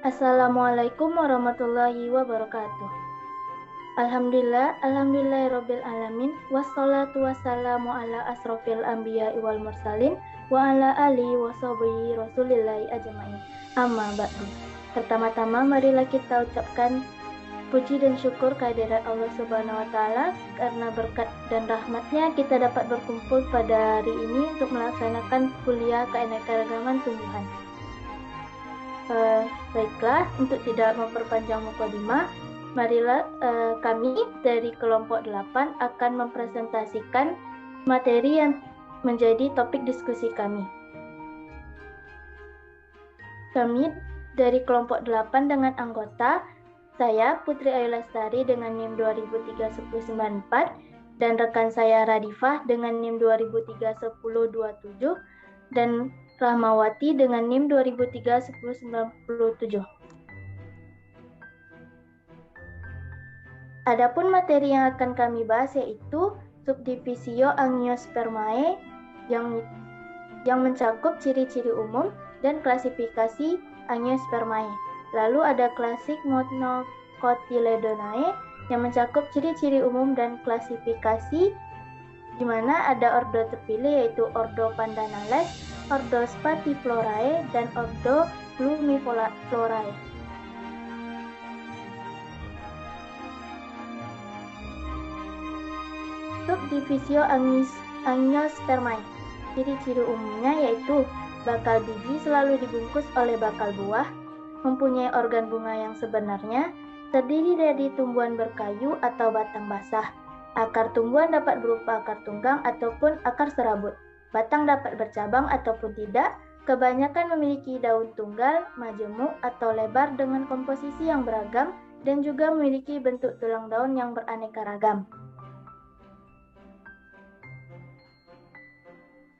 Assalamualaikum warahmatullahi wabarakatuh. Alhamdulillahirabbil alamin, wassalatu wassalamu ala asrofil anbiya'i wal mursalin wa ala alihi washabihi rasulillahi ajmain. Amma ba'du. Pertama-tama marilah kita ucapkan puji dan syukur kehadirat Allah Subhanahu wa taala karena berkat dan rahmatnya kita dapat berkumpul pada hari ini untuk melaksanakan kuliah keanekaragaman tumbuhan. Baiklah, untuk tidak memperpanjang mukadimah, marilah kami dari kelompok 8 akan mempresentasikan materi yang menjadi topik diskusi kami. Kami dari kelompok 8 dengan anggota, saya Putri Ayu Lestari dengan NIM 2003-1094 dan rekan saya Radifah dengan NIM 2003-1027 dan Rahmawati dengan NIM 2003-1097. Adapun materi yang akan kami bahas yaitu subdivisio Angiospermae yang mencakup ciri-ciri umum dan klasifikasi Angiospermae. Lalu ada klasik Monocotyledonae yang mencakup ciri-ciri umum dan klasifikasi, di mana ada ordo terpilih yaitu ordo Pandanales, ordo Spatiflorae, dan ordo Plumiflorae. Subdivisio Angiospermae. Ciri-ciri umumnya yaitu bakal biji selalu dibungkus oleh bakal buah, mempunyai organ bunga yang sebenarnya, terdiri dari tumbuhan berkayu atau batang basah. Akar tumbuhan dapat berupa akar tunggang ataupun akar serabut. Batang dapat bercabang ataupun tidak. Kebanyakan memiliki daun tunggal, majemuk atau lebar dengan komposisi yang beragam dan juga memiliki bentuk tulang daun yang beraneka ragam.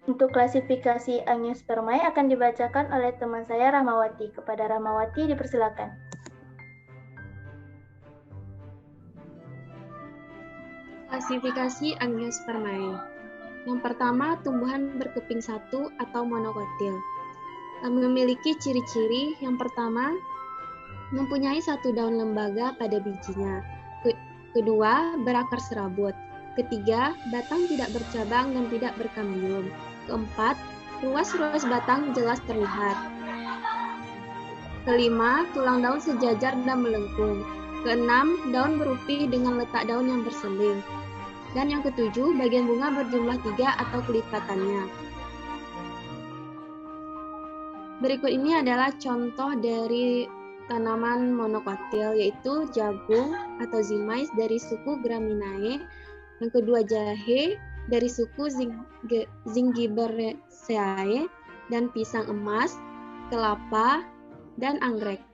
Untuk klasifikasi Angiospermae akan dibacakan oleh teman saya Rahmawati. Kepada Rahmawati dipersilakan. Klasifikasi Angiospermae. Yang pertama, tumbuhan berkeping satu atau monokotil. Memiliki ciri-ciri yang pertama, mempunyai satu daun lembaga pada bijinya. Kedua, berakar serabut. Ketiga, batang tidak bercabang dan tidak berkambium. Keempat, ruas-ruas batang jelas terlihat. Kelima, tulang daun sejajar dan melengkung. Keenam, daun berupi dengan letak daun yang berseling. Dan yang ketujuh, bagian bunga berjumlah 3 atau kelipatannya. Berikut ini adalah contoh dari tanaman monokotil, yaitu jagung atau zimais dari suku Graminae. Yang kedua, jahe dari suku Zingiberaceae, dan pisang emas, kelapa, dan anggrek.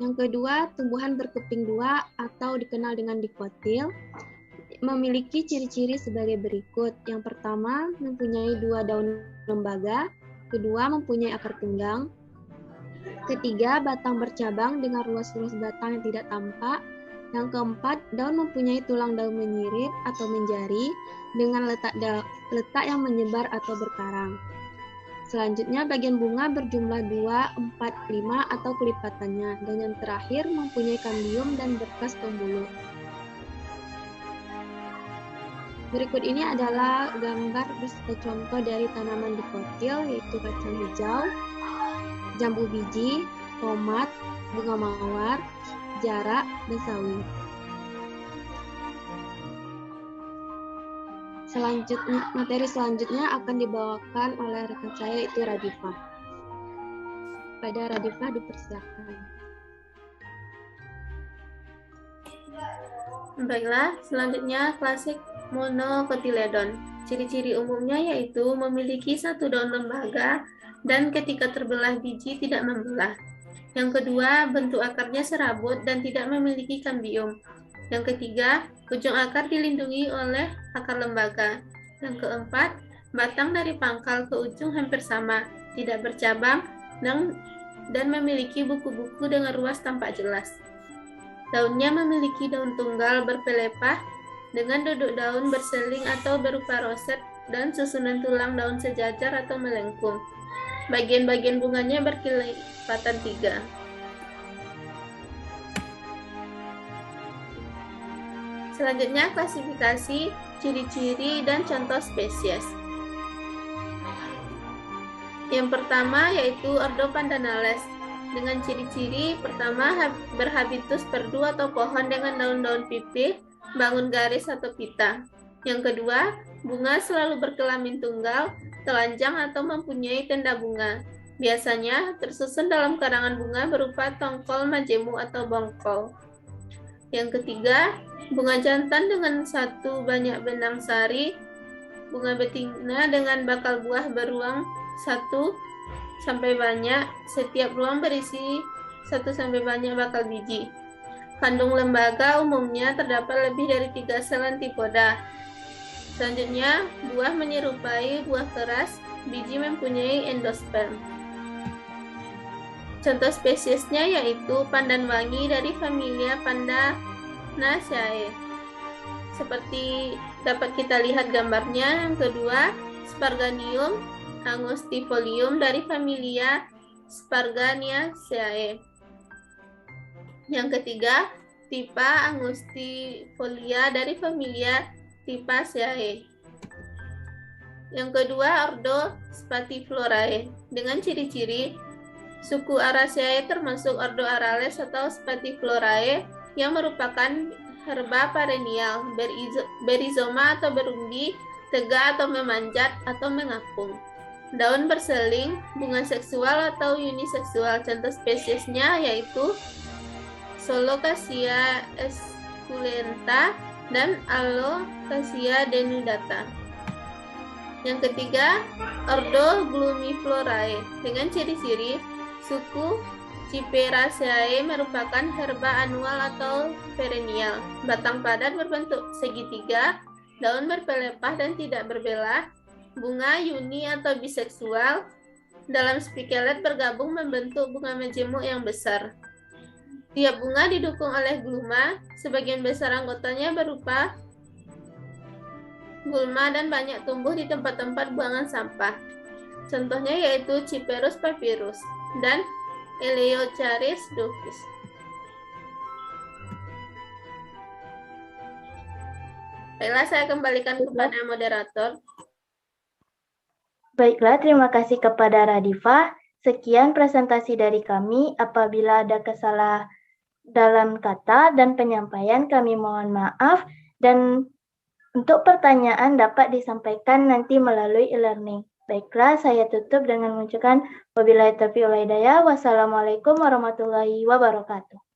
Yang kedua, tumbuhan berkeping dua atau dikenal dengan dikotil, memiliki ciri-ciri sebagai berikut. Yang pertama, mempunyai 2 daun lembaga. Kedua, mempunyai akar tunggang. Ketiga, batang bercabang dengan ruas-ruas batang yang tidak tampak. Yang keempat, daun mempunyai tulang daun menyirip atau menjari dengan letak yang menyebar atau berkarang. Selanjutnya, bagian bunga berjumlah 2, 4, 5 atau kelipatannya. Dan yang terakhir, mempunyai kambium dan berkas pembuluh. Berikut ini adalah gambar beserta contoh dari tanaman dikotil, yaitu kacang hijau, jambu biji, tomat, bunga mawar, jarak, dan sawi. Materi selanjutnya akan dibawakan oleh rekan saya, yaitu Radifah. Pada Radifah dipersilakan. Baiklah, selanjutnya klasik Monocotyledon. Ciri-ciri umumnya yaitu memiliki 1 daun lembaga dan ketika terbelah biji tidak membelah. Yang kedua, bentuk akarnya serabut dan tidak memiliki kambium. Yang ketiga, ujung akar dilindungi oleh akar lembaga. Yang keempat, batang dari pangkal ke ujung hampir sama, tidak bercabang, dan memiliki buku-buku dengan ruas tampak jelas. Daunnya memiliki daun tunggal berpelepah dengan duduk daun berseling atau berupa roset dan susunan tulang daun sejajar atau melengkung. Bagian-bagian bunganya berkelipatan 3. Selanjutnya, klasifikasi, ciri-ciri, dan contoh spesies. Yang pertama yaitu ordo Pandanales. Dengan ciri-ciri pertama, berhabitus perdu atau pohon dengan daun-daun pipih, bangun garis atau pita. Yang kedua, bunga selalu berkelamin tunggal, telanjang atau mempunyai tenda bunga. Biasanya tersusun dalam karangan bunga berupa tongkol, majemu, atau bongkol. Yang ketiga, bunga jantan dengan satu banyak benang sari, bunga betina dengan bakal buah beruang 1 sampai banyak, setiap ruang berisi 1 sampai banyak bakal biji. Kandung lembaga umumnya terdapat lebih dari 3 sel antipoda. Selanjutnya, buah menyerupai buah keras, biji mempunyai endosperm. Contoh spesiesnya yaitu pandan wangi dari familia Pandanaceae. Seperti dapat kita lihat gambarnya. Yang kedua, Sparganium angustifolium dari familia Sparganiaceae. Yang ketiga, Typha angustifolia dari familia Typhaceae. Yang kedua, ordo Spatiflorae dengan ciri-ciri suku Araceae termasuk ordo Arales atau Spatiflorae yang merupakan herba perennial, berizoma atau berumbi, tegak atau memanjat atau mengapung. Daun berseling, bunga seksual atau uniseksual. Contoh spesiesnya yaitu Solocasia esculenta dan Alocasia denudata. Yang ketiga, ordo Glumiflorae dengan ciri-ciri suku Ciperaceae merupakan herba anual atau perennial, batang padat berbentuk segitiga, daun berpelepah dan tidak berbelah, bunga uni atau biseksual, dalam spikelet bergabung membentuk bunga majemuk yang besar. Tiap bunga didukung oleh gluma, sebagian besar anggotanya berupa gulma dan banyak tumbuh di tempat-tempat buangan sampah. Contohnya yaitu Cyperus papyrus dan Eleocharis ductus. Baiklah, saya kembalikan kepada moderator. Baiklah, terima kasih kepada Radifa. Sekian presentasi dari kami. Apabila ada kesalahan dalam kata dan penyampaian, kami mohon maaf. Dan untuk pertanyaan dapat disampaikan nanti melalui e-learning. Baiklah, saya tutup dengan mengucapkan wabillahi taufiq wal hidayah. Wassalamualaikum warahmatullahi wabarakatuh.